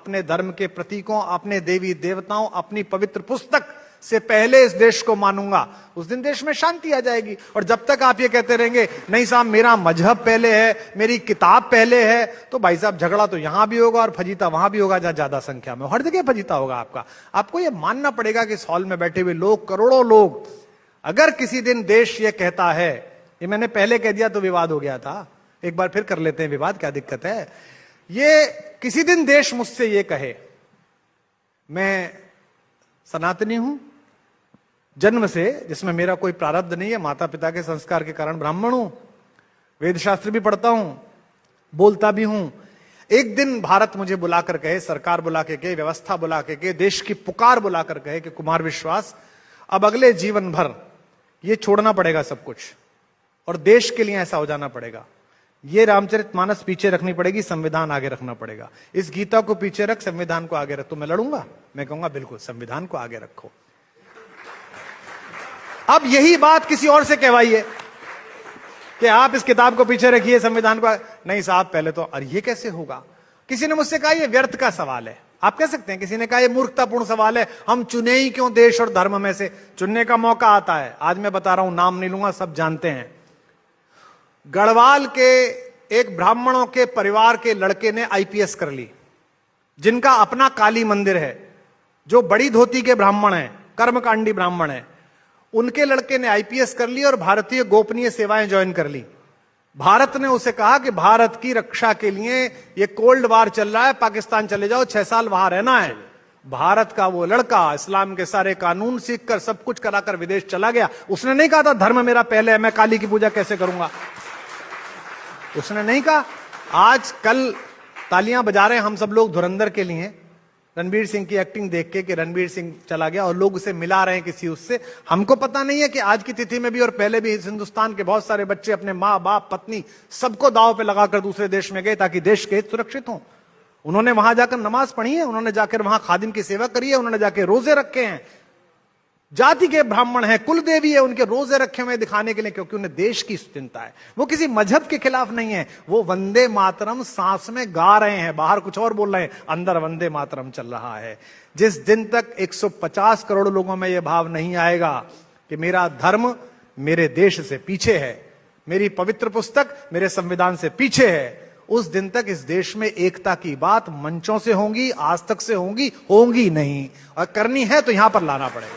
अपने धर्म के प्रतीकों, अपने देवी देवताओं, अपनी पवित्र पुस्तक से पहले इस देश को मानूंगा, उस दिन देश में शांति आ जाएगी। और जब तक आप ये कहते रहेंगे नहीं साहब मेरा मजहब पहले है, मेरी किताब पहले है, तो भाई साहब झगड़ा तो यहां भी होगा और फजीता वहां भी होगा, जहां ज्यादा संख्या में, हर जगह फजीता होगा आपका। आपको ये मानना पड़ेगा कि इस हॉल में बैठे हुए लोग, करोड़ों लोग, अगर किसी दिन देश ये कहता है, ये मैंने पहले कह दिया तो विवाद हो गया था, एक बार फिर कर लेते हैं विवाद, क्या दिक्कत है। ये किसी दिन देश मुझसे ये कहे मैं सनातनी हूं जन्म से, जिसमें मेरा कोई प्रारब्ध नहीं है, माता पिता के संस्कार के कारण ब्राह्मण हूं, वेद शास्त्र भी पढ़ता हूं, बोलता भी हूं, एक दिन भारत मुझे बुलाकर कहे, सरकार बुला के कहे, व्यवस्था बुला के कहे, देश की पुकार बुलाकर कहे कि कुमार विश्वास अब अगले जीवन भर ये छोड़ना पड़ेगा सब कुछ और देश के लिए ऐसा हो जाना पड़ेगा, ये रामचरितमानस पीछे रखनी पड़ेगी, संविधान आगे रखना पड़ेगा, इस गीता को पीछे रख, संविधान को आगे रख, तो मैं लड़ूंगा, मैं कहूंगा बिल्कुल संविधान को आगे रखो। अब यही बात किसी और से कहवाइए कि आप इस किताब को पीछे रखिए, संविधान को नहीं साहब पहले तो, और ये कैसे होगा। किसी ने मुझसे कहा ये व्यर्थ का सवाल है, आप कह सकते हैं, किसी ने कहा ये मूर्खतापूर्ण सवाल है, हम चुने ही क्यों देश और धर्म में से, चुनने का मौका आता है। आज मैं बता रहा हूं, नाम नहीं लूंगा, सब जानते हैं, गढ़वाल के एक ब्राह्मणों के परिवार के लड़के ने आईपीएस कर ली, जिनका अपना काली मंदिर है, जो बड़ी धोती के ब्राह्मण हैं, कर्मकांडी ब्राह्मण हैं, उनके लड़के ने आईपीएस कर ली और भारतीय गोपनीय सेवाएं ज्वाइन कर ली। भारत ने उसे कहा कि भारत की रक्षा के लिए ये कोल्ड वार चल रहा है, पाकिस्तान चले जाओ, 6 साल वहां रहना है। भारत का वो लड़का इस्लाम के सारे कानून सीखकर, सब कुछ कराकर विदेश चला गया। उसने नहीं कहा था धर्म मेरा पहले है, मैं काली की पूजा कैसे करूंगा, उसने नहीं कहा। आज कल तालियां बजा रहे हैं हम सब लोग धुरंधर के लिए, रणबीर सिंह की एक्टिंग देख के कि रणबीर सिंह चला गया, और लोग उसे मिला रहे हैं किसी उससे। हमको पता नहीं है कि आज की तिथि में भी और पहले भी हिंदुस्तान के बहुत सारे बच्चे अपने माँ बाप पत्नी सबको दांव पे लगाकर दूसरे देश में गए ताकि देश के हित सुरक्षित हों। उन्होंने वहां जाकर नमाज पढ़ी है, उन्होंने जाकर वहां खादिम की सेवा करी है, उन्होंने जाकर रोजे रखे हैं, जाति के ब्राह्मण हैं, कुल देवी है, उनके रोजे रखे हुए दिखाने के लिए, क्योंकि उन्हें देश की चिंता है। वो किसी मजहब के खिलाफ नहीं है, वो वंदे मातरम सांस में गा रहे हैं, बाहर कुछ और बोल रहे हैं, अंदर वंदे मातरम चल रहा है। जिस दिन तक 150 करोड़ लोगों में यह भाव नहीं आएगा कि मेरा धर्म मेरे देश से पीछे है, मेरी पवित्र पुस्तक मेरे संविधान से पीछे है, उस दिन तक इस देश में एकता की बात मंचों से होंगी, आज तक से होंगी नहीं, और करनी है तो यहां पर लाना पड़ेगा।